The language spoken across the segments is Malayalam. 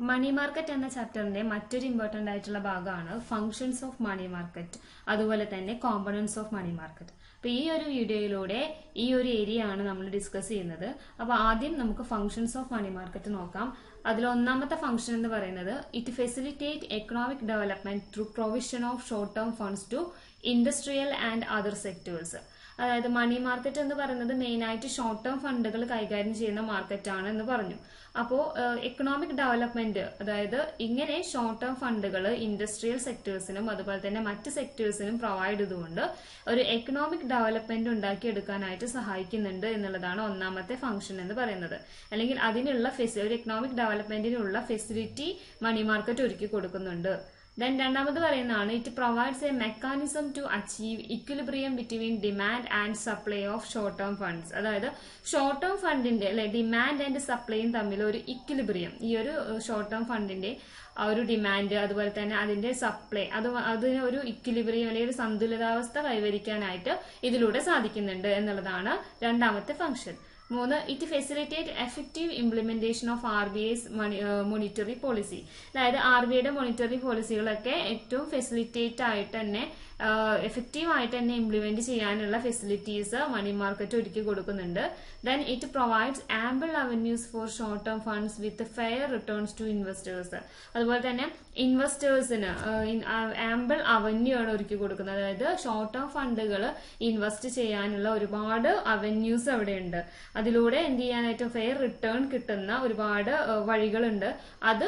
മണി മാർക്കറ്റ് എന്ന ചാപ്റ്ററിന്റെ മറ്റൊരു ഇമ്പോർട്ടന്റ് ആയിട്ടുള്ള ഭാഗമാണ് ഫങ്ഷൻസ് ഓഫ് മണി മാർക്കറ്റ്, അതുപോലെ തന്നെ കോമ്പണൻസ് ഓഫ് മണി മാർക്കറ്റ്. അപ്പൊ ഈ ഒരു വീഡിയോയിലൂടെ ഈ ഒരു ഏരിയ ആണ് നമ്മൾ ഡിസ്കസ് ചെയ്യുന്നത്. അപ്പൊ ആദ്യം നമുക്ക് ഫങ്ഷൻസ് ഓഫ് മണി മാർക്കറ്റ് നോക്കാം. അതിൽ ഒന്നാമത്തെ ഫംഗ്ഷൻ എന്ന് പറയുന്നത് it facilitate economic development through provision of short term funds to industrial and other sectors. അതായത് മണി മാർക്കറ്റ് എന്ന് പറയുന്നത് മെയിൻ ആയിട്ട് ഷോർട്ട് ടേം ഫണ്ടുകൾ കൈകാര്യം ചെയ്യുന്ന മാർക്കറ്റ് ആണ് എന്ന് പറഞ്ഞു. അപ്പോൾ എക്കണോമിക് ഡെവലപ്മെന്റ്, അതായത് ഇങ്ങനെ ഷോർട്ട് ടേം ഫണ്ടുകൾ ഇൻഡസ്ട്രിയൽ സെക്ടേഴ്സിനും അതുപോലെ തന്നെ മറ്റ് സെക്ടേഴ്സിനും പ്രൊവൈഡ് ചെയ്തുകൊണ്ട് ഒരു എക്കണോമിക് ഡെവലപ്മെന്റ് ഉണ്ടാക്കിയെടുക്കാനായിട്ട് സഹായിക്കുന്നുണ്ട് എന്നുള്ളതാണ് ഒന്നാമത്തെ ഫംഗ്ഷൻ എന്ന് പറയുന്നത്. അല്ലെങ്കിൽ അതിനുള്ള ഒരു എക്കണോമിക് ഡെവലപ്മെന്റിനുള്ള ഫെസിലിറ്റി മണി മാർക്കറ്റ് ഒരുക്കി കൊടുക്കുന്നുണ്ട്. ദെൻ രണ്ടാമത് പറയുന്നതാണ് it provides a mechanism to achieve equilibrium between demand and supply of short term funds. അതായത് ഷോർട്ട് ടേം ഫണ്ടിന്റെ ഡിമാൻഡ് ആൻഡ് സപ്ലൈയും തമ്മിൽ ഒരു ഇക്വിലിബ്രിയം, ഈ ഒരു ഷോർട്ട് ടേം ഫണ്ടിന്റെ ഒരു ഡിമാൻഡ് അതുപോലെ തന്നെ അതിന്റെ സപ്ലൈ അതിന് ഒരു ഇക്വിലിബ്രിയം അല്ലെങ്കിൽ ഒരു സന്തുലിതാവസ്ഥ കൈവരിക്കാനായിട്ട് ഇതിലൂടെ സാധിക്കുന്നുണ്ട് എന്നുള്ളതാണ് രണ്ടാമത്തെ ഫംഗ്ഷൻ. മൂന്ന്, it facilitate effective implementation of RBI's monetary policy. അതായത് RBIയുടെ മോണിറ്ററി പോളിസികളൊക്കെ ഏറ്റവും ഫെസിലിറ്റേറ്റ് ആയിട്ട് തന്നെ എഫക്റ്റീവ് ആയിട്ട് തന്നെ ഇംപ്ലിമെന്റ് ചെയ്യാനുള്ള ഫെസിലിറ്റീസ് മണി മാർക്കറ്റ് ഒരുക്കി കൊടുക്കുന്നുണ്ട്. Then it provides ample avenues for short term funds with fair returns to investors. അതുപോലെ തന്നെ ഇൻവെസ്റ്റേഴ്സിന് ആംബിൾ അവന്യൂ ആണ് ഒരുക്കി കൊടുക്കുന്നത്. അതായത് ഷോർട്ട് ടേം ഫണ്ടുകൾ ഇൻവെസ്റ്റ് ചെയ്യാനുള്ള ഒരുപാട് അവന്യൂസ് അവിടെയുണ്ട്. അതിലൂടെ എന്ത് ചെയ്യാനായിട്ട് ഫെയർ റിട്ടേൺ കിട്ടുന്ന ഒരുപാട് വഴികളുണ്ട്. അത്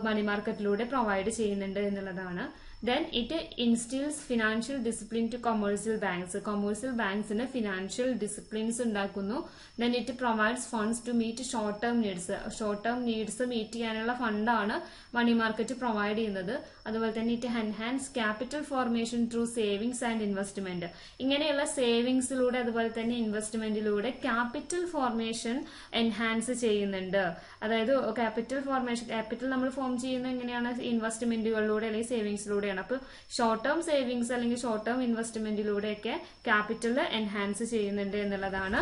മണി മാർക്കറ്റിലൂടെ പ്രൊവൈഡ് ചെയ്യുന്നുണ്ട് എന്നുള്ളതാണ്. Then it instills financial discipline to commercial banks. Commercial banksന് financial disciplines ഉണ്ടാക്കുന്നു. Then it provides funds to meet short term needs. Short term needs meet ചെയ്യാനുള്ള ഫണ്ടാണ് മണി മാർക്കറ്റ് പ്രൊവൈഡ് ചെയ്യുന്നത്. അതുപോലെ തന്നെ it enhance capital formation through savings and investment. ഇങ്ങനെയുള്ള സേവിങ്സിലൂടെ അതുപോലെ തന്നെ ഇൻവെസ്റ്റ്മെന്റിലൂടെ ക്യാപിറ്റൽ ഫോർമേഷൻ എൻഹാൻസ് ചെയ്യുന്നുണ്ട്. അതായത് ക്യാപിറ്റൽ നമ്മൾ ഫോം ചെയ്യുന്നത് എങ്ങനെയാണ്? ഇൻവെസ്റ്റ്മെന്റുകളിലൂടെ അല്ലെങ്കിൽ സേവിങ്സിലൂടെ. അപ്പൊ ഷോർട്ട് ടേം സേവിങ്സ് അല്ലെങ്കിൽ ഷോർട്ട് ടേം ഇൻവെസ്റ്റ്മെന്റിലൂടെയൊക്കെ ക്യാപിറ്റൽ എൻഹാൻസ് ചെയ്യുന്നുണ്ട് എന്നുള്ളതാണ്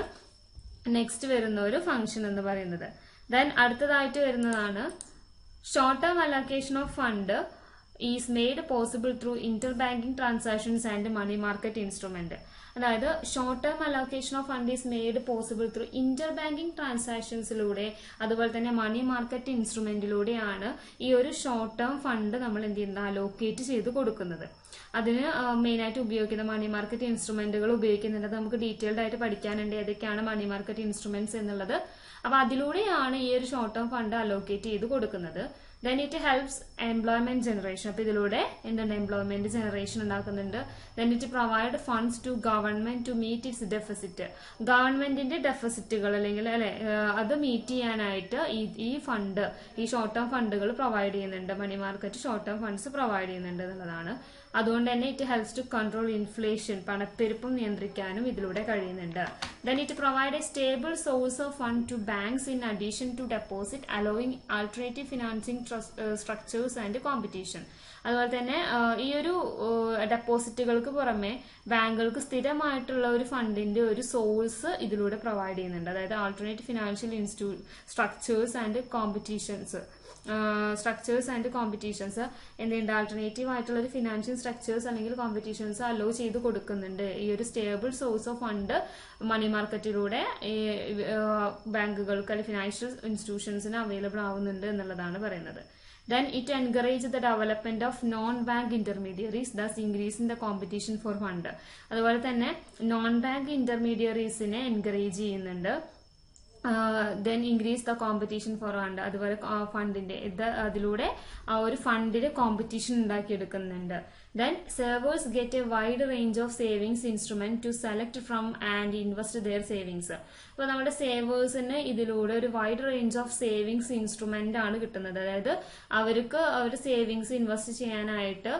നെക്സ്റ്റ് വരുന്ന ഒരു ഫംഗ്ഷൻ എന്ന് പറയുന്നത്. ദെൻ അടുത്തതായിട്ട് വരുന്നതാണ് short term allocation of fund is made possible through inter banking transactions and money market instrument. അതായത് short term allocation of fund is made possible through inter banking ട്രാൻസാക്ഷൻസിലൂടെ അതുപോലെ തന്നെ മണി മാർക്കറ്റ് ഇൻസ്ട്രുമെന്റിലൂടെയാണ് ഈ ഒരു ഷോർട്ട് ടേം ഫണ്ട് നമ്മൾ എന്ത് ചെയ്യുന്നത് അലോക്കേറ്റ് ചെയ്ത് കൊടുക്കുന്നത്. അതിന് മെയിൻ ആയിട്ട് ഉപയോഗിക്കുന്ന മണി മാർക്കറ്റ് ഇൻസ്ട്രുമെന്റുകൾ ഉപയോഗിക്കുന്നുണ്ട്. നമുക്ക് ഡീറ്റെയിൽഡ് ആയിട്ട് പഠിക്കാനുണ്ട് ഏതൊക്കെയാണ് മണി മാർക്കറ്റ് ഇൻസ്ട്രുമെന്റ്സ് എന്നുള്ളത്. അപ്പൊ അതിലൂടെയാണ് ഈ ഒരു ഷോർട്ട് ടേം ഫണ്ട് അലോക്കേറ്റ് ചെയ്ത് കൊടുക്കുന്നത്. Then it helps employment generation. അപ്പൊ ഇതിലൂടെ എന്തുണ്ട് എംപ്ലോയ്മെന്റ് ജനറേഷൻ ഉണ്ടാക്കുന്നുണ്ട്. Then it provide funds to government to meet its deficit. ഗവൺമെന്റിന്റെ ഡെഫിസിറ്റുകൾ അല്ലെങ്കിൽ അത് മീറ്റ് ചെയ്യാനായിട്ട് ഈ ഫണ്ട്, ഈ ഷോർട്ട് ടേം ഫണ്ടുകൾ പ്രൊവൈഡ് ചെയ്യുന്നുണ്ട്. Money market short term funds provide ചെയ്യുന്നുണ്ട് എന്നുള്ളതാണ്. അതുകൊണ്ട് തന്നെ it helps to control inflation, പണപ്പെരുപ്പം നിയന്ത്രിക്കാനും ഇതിലൂടെ കഴിയുന്നുണ്ട്. Then it provide a stable source of fund to banks in addition to deposit, allowing alternative financing structures and competition. അതുപോലെ തന്നെ ഈ ഒരു ഡെപ്പോസിറ്റുകൾക്ക് പുറമെ ബാങ്കുകൾക്ക് സ്ഥിരമായിട്ടുള്ള ഒരു ഫണ്ടിന്റെ ഒരു സോഴ്സ് ഇതിലൂടെ പ്രൊവൈഡ് ചെയ്യുന്നുണ്ട്. അതായത് alternative financial structures and competitions എന്തുണ്ട് ആൾട്ടർനേറ്റീവ് ആയിട്ടുള്ള ഒരു ഫിനാൻഷ്യൽ സ്ട്രക്ചേഴ്സ് അല്ലെങ്കിൽ കോമ്പറ്റീഷൻസ് അലോ ചെയ്ത് കൊടുക്കുന്നുണ്ട്. ഈ ഒരു സ്റ്റേബിൾ സോഴ്സ് ഓഫ് ഫണ്ട് മണി മാർക്കറ്റിലൂടെ ബാങ്കുകൾക്ക് അല്ലെങ്കിൽ ഫിനാൻഷ്യൽ ഇൻസ്റ്റിറ്റ്യൂഷൻസിന് അവൈലബിൾ ആവുന്നുണ്ട് എന്നുള്ളതാണ് പറയുന്നത്. Then it encourages the development of non-bank intermediaries, thus increasing the competition for fund. അതുപോലെ തന്നെ നോൺ ബാങ്ക് ഇന്റർമീഡിയറീസിനെ എൻകറേജ് ചെയ്യുന്നുണ്ട്. Then increase the competition four fund. അതുപോലെ ഫണ്ടിന്റെ അതിലൂടെ ആ ഒരു ഫണ്ടിന് competition ഉണ്ടാക്കിയെടുക്കുന്നുണ്ട്. Then savers get a wide range of savings instrument to select from and invest their savings. അപ്പോൾ നമ്മുടെ സേവേഴ്സിന് ഇതിലൂടെ ഒരു wide range of savings instrument ആണ് കിട്ടുന്നത്. അതായത് അവർക്ക് അവർ സേവിങ്സ് ഇൻവെസ്റ്റ് ചെയ്യാനായിട്ട്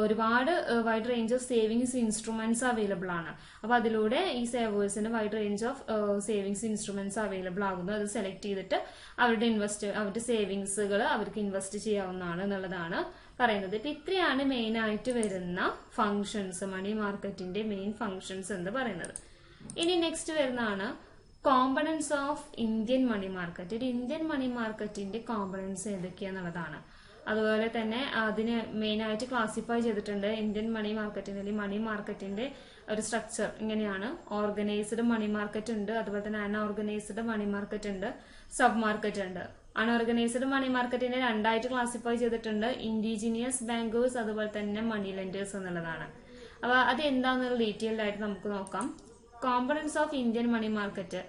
ഒരുപാട് wide range of savings instruments available ആണ്. അപ്പൊ അതിലൂടെ ഈ സേവേഴ്സിന് wide range of savings instruments available ആകുന്നു. അത് സെലക്ട് ചെയ്തിട്ട് അവരുടെ സേവിങ്സുകൾ അവർക്ക് ഇൻവെസ്റ്റ് ചെയ്യാവുന്നതാണ് എന്നുള്ളതാണ് പറയുന്നത്. ഇപ്പൊ ഇത്രയാണ് മെയിൻ ആയിട്ട് വരുന്ന ഫങ്ഷൻസ്, മണി മാർക്കറ്റിന്റെ മെയിൻ ഫങ്ഷൻസ് എന്ന് പറയുന്നത്. ഇനി നെക്സ്റ്റ് വരുന്നതാണ് components of Indian money market. ഒരു ഇന്ത്യൻ മണി മാർക്കറ്റിന്റെ കോമ്പണൻസ് ഏതൊക്കെയാന്നുള്ളതാണ്. അതുപോലെ തന്നെ അതിന് മെയിൻ ആയിട്ട് ക്ലാസിഫൈ ചെയ്തിട്ടുണ്ട്. ഇന്ത്യൻ മണി മാർക്കറ്റിന്റെ അല്ലെങ്കിൽ മണി മാർക്കറ്റിന്റെ ഒരു സ്ട്രക്ചർ ഇങ്ങനെയാണ്. ഓർഗനൈസ്ഡ് മണി മാർക്കറ്റ് ഉണ്ട്, അതുപോലെ തന്നെ അൺഓർഗനൈസ്ഡ് മണി മാർക്കറ്റ് ഉണ്ട്, സബ് മാർക്കറ്റ് ഉണ്ട്. അൺഓർഗനൈസ്ഡ് മണി മാർക്കറ്റിനെ രണ്ടായിട്ട് ക്ലാസിഫൈ ചെയ്തിട്ടുണ്ട്. ഇൻഡിജിനിയസ് ബാങ്കേഴ്സ് അതുപോലെ തന്നെ മണി ലെൻഡേഴ്സ് എന്നുള്ളതാണ്. അപ്പൊ അത് എന്താണെന്നുള്ള ഡീറ്റെയിൽഡ് ആയിട്ട് നമുക്ക് നോക്കാം. Components of Indian money market,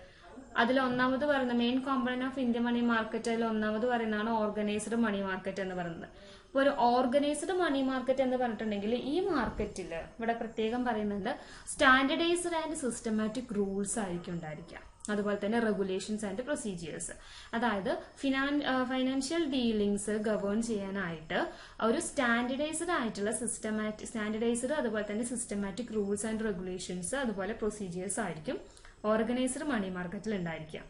അതിൽ ഒന്നാമത് പറയുന്ന main component of Indian money market, അതിൽ ഒന്നാമത് പറയുന്നതാണ് ഓർഗനൈസ്ഡ് മണി മാർക്കറ്റ് എന്ന് പറയുന്നത്. അപ്പോൾ ഒരു ഓർഗനൈസ്ഡ് മണി മാർക്കറ്റ് എന്ന് പറഞ്ഞിട്ടുണ്ടെങ്കിൽ ഈ മാർക്കറ്റിൽ ഇവിടെ പ്രത്യേകം പറയുന്നുണ്ട് സ്റ്റാൻഡർഡൈസ്ഡ് ആൻഡ് സിസ്റ്റമാറ്റിക് റൂൾസ് ആയിരിക്കും ഉണ്ടായിരിക്കുക, അതുപോലെ തന്നെ റെഗുലേഷൻസ് ആൻഡ് പ്രൊസീജിയേഴ്സ്. അതായത് ഫൈനാൻഷ്യൽ ഡീലിങ്സ് ഗവേൺ ചെയ്യാനായിട്ട് ഒരു സ്റ്റാൻഡർഡൈസ്ഡ് ആയിട്ടുള്ള സ്റ്റാൻഡർഡൈസ്ഡ് അതുപോലെ തന്നെ സിസ്റ്റമാറ്റിക് റൂൾസ് ആൻഡ് റെഗുലേഷൻസ് അതുപോലെ പ്രൊസീജിയേഴ്സ് ആയിരിക്കും ഓർഗനൈസ്ഡ് മണി മാർക്കറ്റിൽ ഉണ്ടായിരിക്കുക.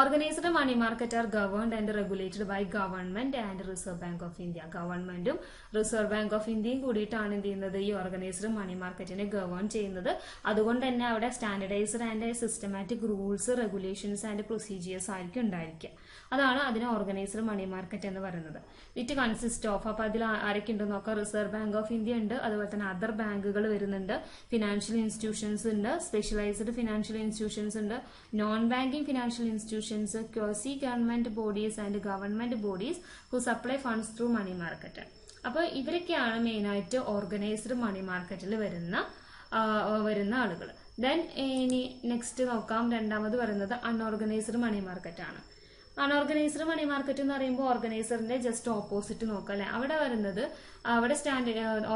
Organized money market are governed and regulated by government and Reserve Bank of India. ഗവൺമെന്റും റിസർവ് ബാങ്ക് ഓഫ് ഇന്ത്യയും കൂടിയിട്ടാണ് എന്ത് ചെയ്യുന്നത്, ഈ ഓർഗനൈസ്ഡ് മണി മാർക്കറ്റിനെ ഗവേൺ ചെയ്യുന്നത്. അതുകൊണ്ട് തന്നെ അവിടെ standardised and systematic rules, regulations and procedures ആയിരിക്കും ഉണ്ടായിരിക്കുക. അതാണ് അതിനെ ഓർഗനൈസ്ഡ് മണി മാർക്കറ്റ് എന്ന് പറയുന്നത്. ഇറ്റ് കൺസിസ്റ്റ് ഓഫ്, അപ്പൊ അതിൽ ആരൊക്കെ ഉണ്ടെന്ന് നോക്കാം. റിസർവ് ബാങ്ക് ഓഫ് ഇന്ത്യ ഉണ്ട്, അതുപോലെ തന്നെ അതർ ബാങ്കുകൾ വരുന്നുണ്ട്, ഫിനാൻഷ്യൽ ഇൻസ്റ്റിറ്റ്യൂഷൻസ് ഉണ്ട്, സ്പെഷ്യലൈസ്ഡ് ഫിനാൻഷ്യൽ ഇൻസ്റ്റിറ്റ്യൂഷൻസ് ഉണ്ട്, non banking financial institutions, quasi government bodies and government bodies who supply funds through money market. അപ്പോൾ ഇവരൊക്കെയാണ് മെയിൻ ആയിട്ട് ഓർഗനൈസ്ഡ് മണി മാർക്കറ്റിൽ വരുന്ന ആളുകൾ. ദെൻ ഇനി നെക്സ്റ്റ് നോക്കാം. രണ്ടാമത് പറയുന്നത് അൺഓർഗനൈസ്ഡ് മണി മാർക്കറ്റ് ആണ്. അൺഓർഗനൈസ്ഡ് മണി മാർക്കറ്റ് എന്ന് പറയുമ്പോൾ ഓർഗനൈസറിന്റെ ജസ്റ്റ് ഓപ്പോസിറ്റ് നോക്കാം അല്ലെ. അവിടെ വരുന്നത് അവിടെ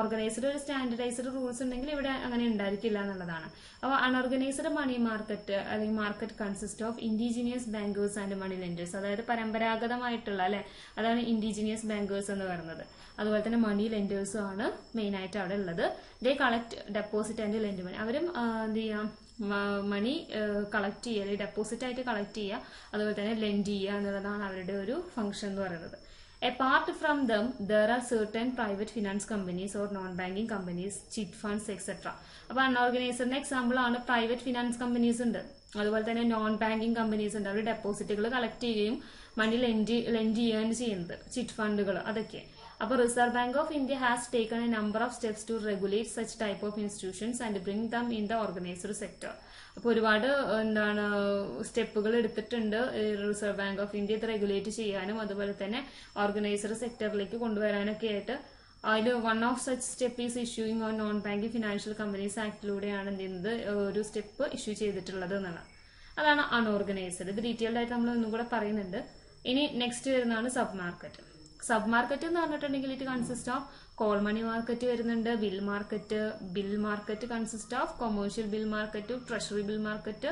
ഓർഗനൈസ്ഡ് ഒരു സ്റ്റാൻഡർഡൈസ്ഡ് റൂൾസ് ഉണ്ടെങ്കിൽ ഇവിടെ അങ്ങനെ ഉണ്ടായിരിക്കില്ല എന്നുള്ളതാണ്. അപ്പോൾ അൺഓർഗനൈസ്ഡ് മണി മാർക്കറ്റ് അല്ലെങ്കിൽ market consist of indigenous bankers and money lenders. അതായത് പരമ്പരാഗതമായിട്ടുള്ള അല്ലെ, അതാണ് ഇൻഡിജിനിയസ് ബാങ്കേഴ്സ് എന്ന് പറയുന്നത്. അതുപോലെ തന്നെ മണി ലെൻഡേഴ്സും ആണ് മെയിൻ ആയിട്ട് അവിടെ ഉള്ളത്. ദേ കളക്ട് ഡെപ്പോസിറ്റ് ആൻഡ് ലെൻഡ് മണി. അവരും എന്ത് ചെയ്യാം, മണി കളക്ട് ചെയ്യുക അല്ലെങ്കിൽ ഡെപ്പോസിറ്റ് ആയിട്ട് കളക്ട് ചെയ്യുക, അതുപോലെ തന്നെ ലെൻഡ് ചെയ്യുക എന്നുള്ളതാണ് അവരുടെ ഒരു ഫംഗ്ഷൻ എന്ന് പറയുന്നത്. Apart from them, there are certain private finance companies or non-banking companies, chit funds, etc. അപ്പോൾ അൺഓർഗനൈസ്ഡിന്റെ എക്സാമ്പിൾ ആണ് പ്രൈവറ്റ് ഫിനാൻസ് കമ്പനീസ് ഉണ്ട്, അതുപോലെ തന്നെ നോൺ ബാങ്കിങ് കമ്പനീസ് ഉണ്ട്. അവർ ഡെപ്പോസിറ്റുകൾ കളക്ട് ചെയ്യുകയും മണി ലെൻഡ് ചെയ്യുകയാണ് ചെയ്യുന്നത്, ചിറ്റ് ഫണ്ടുകൾ അതൊക്കെ. അപ്പോൾ Reserve Bank of India has taken a number of steps to regulate such type of institutions and bring them in the organised sector. അപ്പോൾ ഒരുപാട് സ്റ്റെപ്പുകൾ എടുത്തിട്ടുണ്ട് റിസർവ് ബാങ്ക് ഓഫ് ഇന്ത്യ ഇത് റെഗുലേറ്റ് ചെയ്യാനും അതുപോലെ തന്നെ ഓർഗനൈസ്ഡ് സെക്ടറിലേക്ക് കൊണ്ടുവരാനൊക്കെ ആയിട്ട്. അതിൽ one of such step is issuing on non banking financial companies ആക്ടിലൂടെയാണ് എന്ത് ചെയ്യുന്നത് ഒരു സ്റ്റെപ്പ് ഇഷ്യൂ ചെയ്തിട്ടുള്ളത് എന്നാണ്. അതാണ് അൺഓർഗനൈസ്ഡ്. ഇത് ഡീറ്റെയിൽഡ് ആയിട്ട് നമ്മൾ ഒന്നും കൂടെ പറയുന്നുണ്ട്. ഇനി നെക്സ്റ്റ് വരുന്നതാണ് സബ് മാർക്കറ്റ്. സബ് മാർക്കറ്റ് എന്ന് പറഞ്ഞിട്ടുണ്ടെങ്കിൽ it consist of call money market വരുന്നുണ്ട്, bill market consist of commercial bill market, treasury bill market,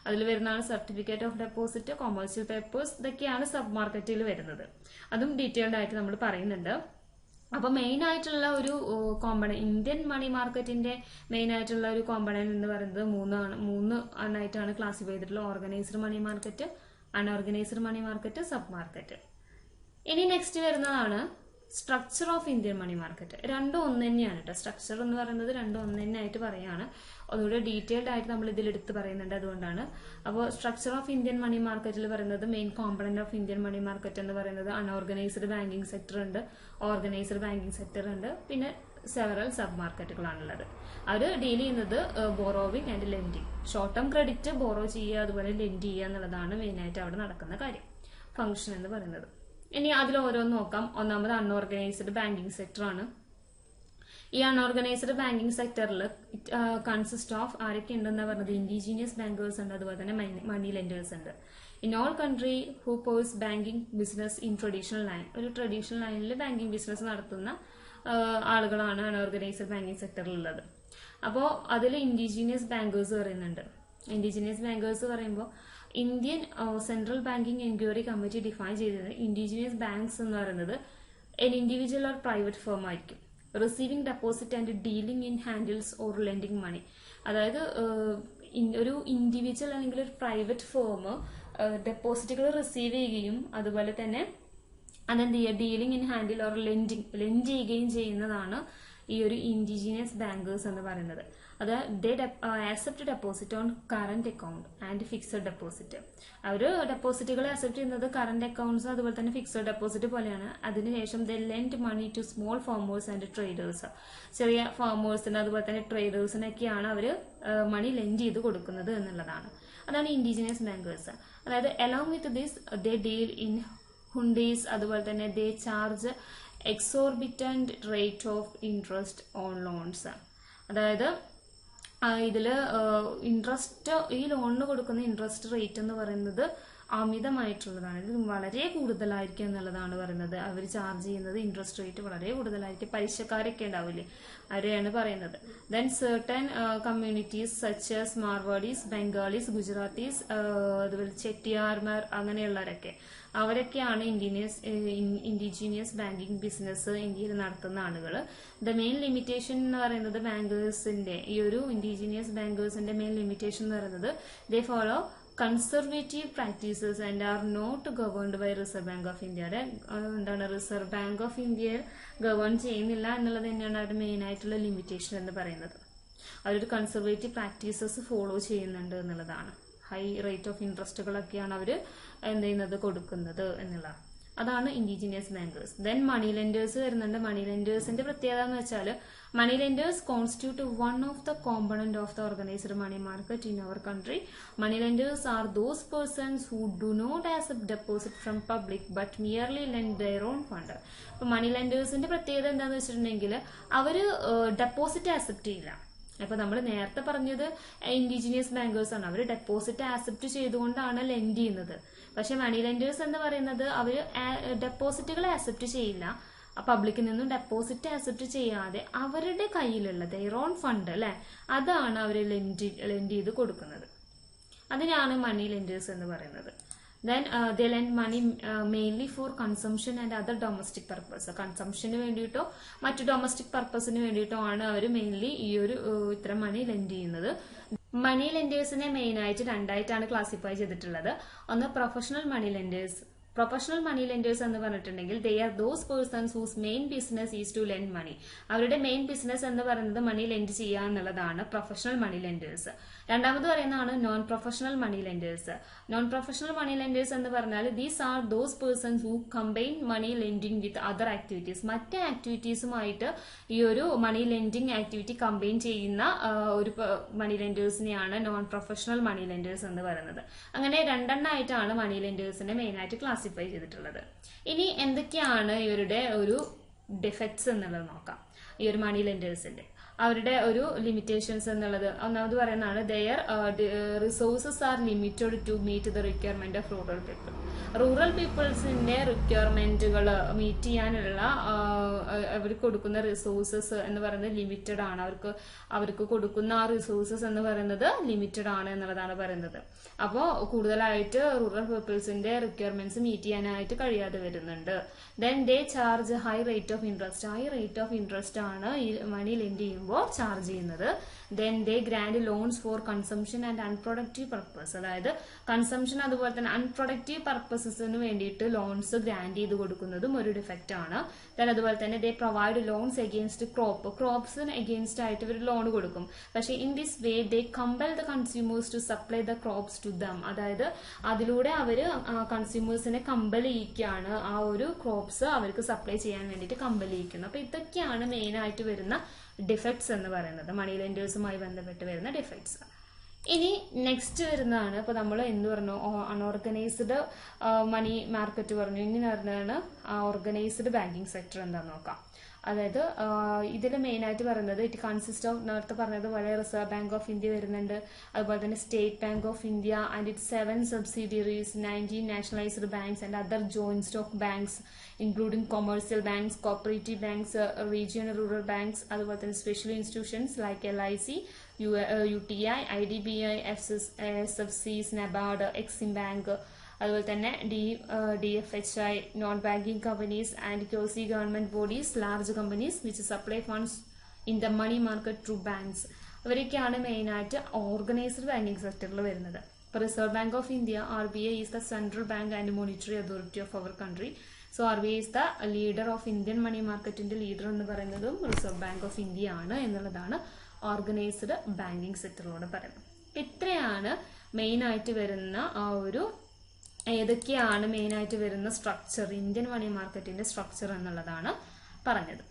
അതിൽ വരുന്നതാണ് certificate of deposit, commercial papers, ഇതൊക്കെയാണ് സബ് മാർക്കറ്റിൽ വരുന്നത്. അതും ഡീറ്റെയിൽഡ് ആയിട്ട് നമ്മൾ പറയുന്നുണ്ട്. അപ്പൊ മെയിൻ ആയിട്ടുള്ള ഒരു കോമ്പണന്റ് ഇന്ത്യൻ മണി മാർക്കറ്റിന്റെ മെയിൻ ആയിട്ടുള്ള ഒരു കോമ്പണന്റ് എന്ന് പറയുന്നത് മൂന്ന് ആയിട്ടാണ് ക്ലാസിഫൈ ചെയ്തിട്ടുള്ളത്. Organised money market, unorganised money market, sub market. ഇനി നെക്സ്റ്റ് വരുന്നതാണ് structure of Indian money market. രണ്ടും ഒന്ന് തന്നെയാണ് കേട്ടോ. സ്ട്രക്ചർ എന്ന് പറയുന്നത് രണ്ടും ഒന്ന് തന്നെ ആയിട്ട് പറയാണ്. അതുകൂടെ ഡീറ്റെയിൽഡ് ആയിട്ട് നമ്മൾ ഇതിൽ എടുത്ത് പറയുന്നുണ്ട്, അതുകൊണ്ടാണ്. അപ്പോൾ സ്ട്രക്ചർ ഓഫ് ഇന്ത്യൻ മണി മാർക്കറ്റിൽ പറയുന്നത് main component of Indian money market എന്ന് പറയുന്നത് അൺഓർഗനൈസ്ഡ് ബാങ്കിങ് സെക്ടർ ഉണ്ട്, ഓർഗനൈസ്ഡ് ബാങ്കിങ് സെക്ടർ ഉണ്ട്, പിന്നെ സെവറൽ സബ് മാർക്കറ്റുകളാണുള്ളത്. അവർ ഡീൽ ചെയ്യുന്നത് borrowing and lending, short term credit borrow ചെയ്യുക അതുപോലെ ലെൻഡ് ചെയ്യുക എന്നുള്ളതാണ് മെയിനായിട്ട് അവിടെ നടക്കുന്ന കാര്യം, ഫംഗ്ഷൻ എന്ന് പറയുന്നത്. ഇനി അതിൽ ഓരോന്ന് നോക്കാം. ഒന്നാമത് അൺഓർഗനൈസ്ഡ് ബാങ്കിങ് സെക്ടർ ആണ്. ഈ അൺഓർഗനൈസ്ഡ് ബാങ്കിങ് സെക്ടറിൽ കൺസിസ്റ്റ് ഓഫ് ആരൊക്കെ ഉണ്ടെന്ന് പറഞ്ഞത് ഇൻഡിജീനിയസ് ബാങ്കേഴ്സ് ഉണ്ട്, അതുപോലെ തന്നെ മണി ലെൻഡേഴ്സ് ഉണ്ട്. In all country who pursue banking business in traditional line, ഒരു ട്രഡീഷണൽ ലൈനിൽ ബാങ്കിങ് ബിസിനസ് നടത്തുന്ന ആളുകളാണ് അൺഓർഗനൈസ്ഡ് ബാങ്കിങ് സെക്ടറിലുള്ളത്. അപ്പോൾ അതിൽ ഇൻഡിജീനിയസ് ബാങ്കേഴ്സ് പറയുന്നുണ്ട്. ഇൻഡിജീനിയസ് ബാങ്കേഴ്സ് പറയുമ്പോൾ Indian central banking enquiry committee define ചെയ്തത് ഇൻഡിജീനിയസ് ബാങ്ക്സ് എന്ന് പറയുന്നത് an individual or private firm ആയിരിക്കും. Receiving deposit and dealing in handles or lending money. അതായത് ഒരു ഇൻഡിവിജ്വൽ അല്ലെങ്കിൽ ഒരു പ്രൈവറ്റ് ഫേം ഡെപ്പോസിറ്റുകൾ റിസീവ് ചെയ്യുകയും അതുപോലെ തന്നെ and then they are dealing in handle or lend ചെയ്യുകയും ചെയ്യുന്നതാണ് ഈ ഒരു ഇൻഡിജീനിയസ് ബാങ്കേഴ്സ് എന്ന് പറയുന്നത്. അത് they accept deposit on current account and fixed deposit. അവർ ഡെപ്പോസിറ്റുകൾ ആക്സെപ്റ്റ് ചെയ്യുന്നത് കറന്റ് അക്കൗണ്ട്സ് അതുപോലെ തന്നെ ഫിക്സഡ് ഡെപ്പോസിറ്റ് പോലെയാണ്. അതിനുശേഷം they lend money to small farmers and traders. ചെറിയ ഫാമേഴ്സിന് അതുപോലെ തന്നെ ട്രേഡേഴ്സിനൊക്കെയാണ് അവർ മണി ലെൻഡ് ചെയ്ത് കൊടുക്കുന്നത് എന്നുള്ളതാണ്. അതാണ് ഇൻഡിജീനിയസ് ബാങ്കേഴ്സ്. അതായത് along with this they deal in hundis, അതുപോലെ തന്നെ they charge exorbitant rate of interest on loans. അതായത് ഇതില് ഇൻട്രസ്റ്റ്, ഈ ലോണിന് കൊടുക്കുന്ന ഇൻട്രസ്റ്റ് റേറ്റ് എന്ന് പറയുന്നത് അമിതമായിട്ടുള്ളതാണ്. ഇത് വളരെ കൂടുതലായിരിക്കും എന്നുള്ളതാണ് പറയുന്നത്. അവർ ചാർജ് ചെയ്യുന്നത് ഇൻട്രസ്റ്റ് റേറ്റ് വളരെ കൂടുതലായിരിക്കും. പലിശക്കാരൊക്കെ ഉണ്ടാവില്ലേ, അവരെയാണ് പറയുന്നത്. Then certain communities such as Marwaris, Bengalis, Gujaratis, അതുപോലെ ചെട്ടിയാർമാർ അങ്ങനെയുള്ളവരൊക്കെ, അവരൊക്കെയാണ് ഇൻഡിജീനിയസ് ബാങ്കിങ് ബിസിനസ് ഇന്ത്യയിൽ നടത്തുന്ന ആളുകൾ. ദ മെയിൻ ലിമിറ്റേഷൻ എന്ന് പറയുന്നത് ബാങ്കേഴ്സിന്റെ, ഈ ഒരു ഇൻഡിജീനിയസ് ബാങ്കേഴ്സിന്റെ മെയിൻ ലിമിറ്റേഷൻ എന്ന് പറയുന്നത് they follow conservative practices and are not governed by Reserve Bank of ഇന്ത്യയുടെ എന്താണ് റിസർവ് ബാങ്ക് ഓഫ് ഇന്ത്യയെ ഗവേൺ ചെയ്യുന്നില്ല എന്നുള്ളത് തന്നെയാണ് അവരുടെ മെയിൻ ആയിട്ടുള്ള ലിമിറ്റേഷൻ എന്ന് പറയുന്നത്. അവരൊരു കൺസർവേറ്റീവ് പ്രാക്ടീസസ് ഫോളോ ചെയ്യുന്നുണ്ട് എന്നുള്ളതാണ്. ഹൈ റേറ്റ് ഓഫ് ഇൻട്രസ്റ്റുകളൊക്കെയാണ് അവർ എന്ത് ചെയ്യുന്നത്, കൊടുക്കുന്നത് എന്നുള്ളതാണ്. അതാണ് indigenous bankers. Then money lenders വരുന്നുണ്ട്. മണി ലെൻഡേഴ്സിന്റെ പ്രത്യേകത എന്ന് വെച്ചാൽ money lenders constitute one of the component of the organised money market in our country. Money lenders are those persons who do not accept deposit from public but merely lend their own fund. അപ്പൊ മണി ലെൻഡേഴ്സിന്റെ പ്രത്യേകത എന്താണെന്ന് വെച്ചിട്ടുണ്ടെങ്കിൽ അവര് ഡെപ്പോസിറ്റ് ആക്സെപ്റ്റ് ചെയ്യില്ല. അപ്പൊ നമ്മൾ നേരത്തെ പറഞ്ഞത് ഇൻഡിജീനിയസ് ബാങ്കേഴ്സ് ആണ്, അവർ ഡെപ്പോസിറ്റ് ആക്സെപ്റ്റ് ചെയ്തുകൊണ്ടാണ് ലെൻഡ് ചെയ്യുന്നത്. പക്ഷെ മണി ലെൻഡേഴ്സ് എന്ന് പറയുന്നത് അവര് ഡെപ്പോസിറ്റുകൾ ആക്സെപ്റ്റ് ചെയ്യില്ല. പബ്ലിക്കിൽ നിന്നും ഡെപ്പോസിറ്റ് ആക്സെപ്റ്റ് ചെയ്യാതെ അവരുടെ കയ്യിലുള്ള ദെയർ ഓൺ ഫണ്ട് അല്ലെ, അതാണ് അവർ ലെൻഡ് ചെയ്ത് കൊടുക്കുന്നത്. അതിനാണ് മണി ലെൻഡേഴ്സ് എന്ന് പറയുന്നത്. Then they lend money mainly for consumption and other domestic purpose. കൺസംഷന് വേണ്ടിയിട്ടോ മറ്റു ഡൊമസ്റ്റിക് പർപ്പസിന് വേണ്ടിയിട്ടോ ആണ് അവർ മെയിൻലി ഈ ഒരു ഇത്തരം മണി ലെൻഡ് ചെയ്യുന്നത്. മണി ലെൻഡേഴ്സിനെ മെയിൻ ആയിട്ട് രണ്ടായിട്ടാണ് ക്ലാസിഫൈ ചെയ്തിട്ടുള്ളത്. ഒന്ന് professional money lenders. Professional money lenders എന്ന് പറഞ്ഞിട്ടുണ്ടെങ്കിൽ they are those persons whose main business is to lend money. അവരുടെ മെയിൻ ബിസിനസ് എന്ന് പറയുന്നത് മണി ലെൻഡ് ചെയ്യുക എന്നുള്ളതാണ് പ്രൊഫഷണൽ മണി ലെൻഡേഴ്സ്. രണ്ടാമത് പറയുന്നതാണ് non professional money lenders. Non professional money lenders എന്ന് പറഞ്ഞാൽ these are those persons who combine money lending with other activities. മറ്റ് ആക്ടിവിറ്റീസുമായിട്ട് ഈ ഒരു മണി ലെൻഡിങ് ആക്ടിവിറ്റി കമ്പൈൻ ചെയ്യുന്ന ഒരു മണി ലെൻഡേഴ്സിനെയാണ് നോൺ പ്രൊഫഷണൽ മണി ലെൻഡേഴ്സ് എന്ന് പറയുന്നത്. അങ്ങനെ രണ്ടെണ്ണമായിട്ടാണ് മണി ലെൻഡേഴ്സിനെ മെയിൻ ആയിട്ട് ക്ലാസിഫൈ ചെയ്തിട്ടുള്ളത്. ഇനി എന്തൊക്കെയാണ് ഇവരുടെ ഒരു ഡിഫക്ട്സ് എന്നുള്ളത് നോക്കാം. ഈ ഒരു മണി ലെൻഡേഴ്സിന്റെ അവരുടെ ഒരു ലിമിറ്റേഷൻസ് എന്നുള്ളത് ഒന്നാമത് പറയുന്നതാണ് their resources are limited to meet the requirement of rural people. Rural പീപ്പിൾസിന്റെ റിക്വയർമെന്റുകൾ മീറ്റ് ചെയ്യാനുള്ള അവർ കൊടുക്കുന്ന റിസോഴ്സസ് എന്ന് പറയുന്നത് ലിമിറ്റഡ് ആണ്. അവർക്ക് കൊടുക്കുന്ന ആ റിസോഴ്സസ് എന്ന് പറയുന്നത് ലിമിറ്റഡ് ആണ് എന്നുള്ളതാണ് പറയുന്നത്. അപ്പോൾ കൂടുതലായിട്ട് റൂറൽ പീപ്പിൾസിന്റെ റിക്വയർമെന്റ്സ് മീറ്റ് ചെയ്യാനായിട്ട് കഴിയാതെ വരുന്നുണ്ട്. Then they charge high rate of interest. High rate of interest ആണ് ഈ മണി ലെൻഡ് ചെയ്യുമ്പോൾ ചാർജ് ചെയ്യുന്നത്. Then they grand loans four consumption and unproductive purpose. അതായത് കൺസംഷൻ അതുപോലെ തന്നെ അൺപ്രൊഡക്റ്റീവ് പർപ്പസസിന് വേണ്ടിയിട്ട് ലോൺസ് ഗ്രാൻഡ് ചെയ്ത് കൊടുക്കുന്നതും ഒരു ഡിഫക്റ്റ് ആണ്. ദെൻ അതുപോലെ തന്നെ ദേ പ്രൊവൈഡ് ലോൺസ് അഗെയിൻസ്റ്റ് ക്രോപ്സിന് അഗെയിൻസ്റ്റ് ആയിട്ട് ഇവർ ലോൺ കൊടുക്കും. പക്ഷെ in this way they compel the consumers to supply the crops to them. അതായത് അതിലൂടെ അവര് കൺസ്യൂമേഴ്സിനെ കമ്പൽ ചെയ്യിക്കുകയാണ്, ആ ഒരു ക്രോപ്സ് അവർക്ക് സപ്ലൈ ചെയ്യാൻ വേണ്ടിയിട്ട് കമ്പൽ ചെയ്യിക്കുന്നു. അപ്പൊ ഇതൊക്കെയാണ് മെയിൻ ആയിട്ട് വരുന്ന ഡിഫക്ട്സ് എന്ന് പറയുന്നത്, മണി ലെൻഡേഴ്സുമായി ബന്ധപ്പെട്ട് വരുന്ന ഡിഫക്ട്സ്. ഇനി നെക്സ്റ്റ് വരുന്നതാണ്, ഇപ്പൊ നമ്മൾ എന്ത് പറഞ്ഞു, അൺഓർഗനൈസ്ഡ് മണി മാർക്കറ്റ് പറഞ്ഞു. ഇനി വരുന്നതാണ് ഓർഗനൈസ്ഡ് ബാങ്കിങ് സെക്ടർ എന്താന്ന് നോക്കാം. അതായത് ഇതിൽ മെയിൻ ആയിട്ട് പറയുന്നത് ഇറ്റ് കൺസിസ്റ്റ് ഓഫ്, നേരത്തെ പറഞ്ഞതുപോലെ റിസർവ് ബാങ്ക് ഓഫ് ഇന്ത്യ വരുന്നുണ്ട്, അതുപോലെ തന്നെ state bank of India and it 7 subsidiaries, 19 nationalized banks and other joint stock banks including commercial banks, cooperative banks, regional rural banks, അതുപോലെ തന്നെ special institutions like LIC, UTI, IDBI, SFCs, NABARD, Exim Bank, അതുപോലെ തന്നെ DFHI, non banking companies and quasi government bodies, large companies which supply funds in the money market through banks. അവരൊക്കെയാണ് മെയിൻ ആയിട്ട് ഓർഗനൈസ്ഡ് ബാങ്കിങ് സെക്ടറിൽ വരുന്നത്. ഇപ്പോൾ Reserve Bank of India RBI is the central bank and monetary authority of our country. So R B I is the leader of Indian money മാർക്കറ്റിന്റെ ലീഡർ എന്ന് പറയുന്നതും റിസർവ് ബാങ്ക് ഓഫ് ഇന്ത്യ ആണ് എന്നുള്ളതാണ് ഓർഗനൈസ്ഡ് ബാങ്കിങ് സെക്ടറിലൂടെ പറയുന്നത്. ഇത്രയാണ് മെയിൻ ആയിട്ട് വരുന്ന ഏതൊക്കെയാണ് മെയിൻ ആയിട്ട് വരുന്ന സ്ട്രക്ചർ, ഇന്ത്യൻ മണി മാർക്കറ്റിന്റെ സ്ട്രക്ചർ എന്നുള്ളതാണ് പറഞ്ഞത്.